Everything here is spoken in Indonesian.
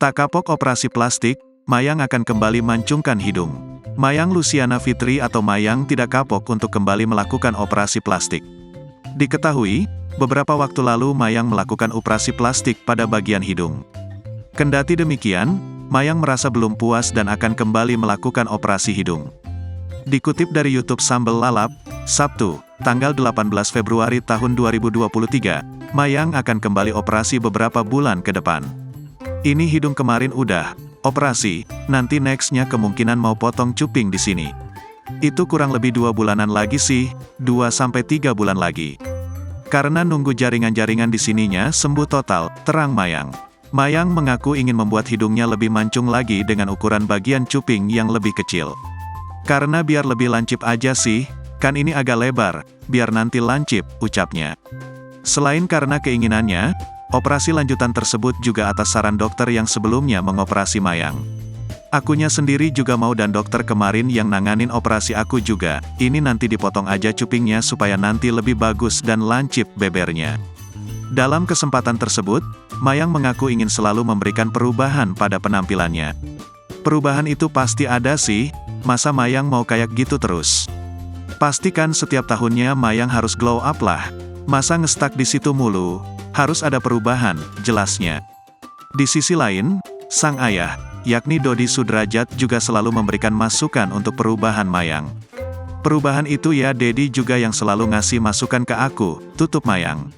Tak kapok operasi plastik, Mayang akan kembali mancungkan hidung. Mayang Luciana Fitri atau Mayang tidak kapok untuk kembali melakukan operasi plastik. Diketahui, beberapa waktu lalu Mayang melakukan operasi plastik pada bagian hidung. Kendati demikian, Mayang merasa belum puas dan akan kembali melakukan operasi hidung. Dikutip dari YouTube Sambal Lalap, Sabtu, tanggal 18 Februari tahun 2023, Mayang akan kembali operasi beberapa bulan ke depan. Ini hidung kemarin udah operasi, nanti nextnya kemungkinan mau potong cuping di sini. Itu kurang lebih 2 bulanan lagi sih, 2-3 bulan lagi. Karena nunggu jaringan-jaringan di sininya sembuh total, terang Mayang. Mayang mengaku ingin membuat hidungnya lebih mancung lagi dengan ukuran bagian cuping yang lebih kecil. Karena biar lebih lancip aja sih, kan ini agak lebar, biar nanti lancip, ucapnya. Selain karena keinginannya, operasi lanjutan tersebut juga atas saran dokter yang sebelumnya mengoperasi Mayang. Akunya sendiri juga mau dan dokter kemarin yang nanganin operasi aku juga, ini nanti dipotong aja cupingnya supaya nanti lebih bagus dan lancip bebernya. Dalam kesempatan tersebut, Mayang mengaku ingin selalu memberikan perubahan pada penampilannya. Perubahan itu pasti ada sih, masa Mayang mau kayak gitu terus? Pastikan setiap tahunnya Mayang harus glow up lah, masa ngestak di situ mulu? Harus ada perubahan, jelasnya. Di sisi lain, sang ayah, yakni Dodi Sudrajat juga selalu memberikan masukan untuk perubahan Mayang. Perubahan itu ya Dedi juga yang selalu ngasih masukan ke aku, tutup Mayang.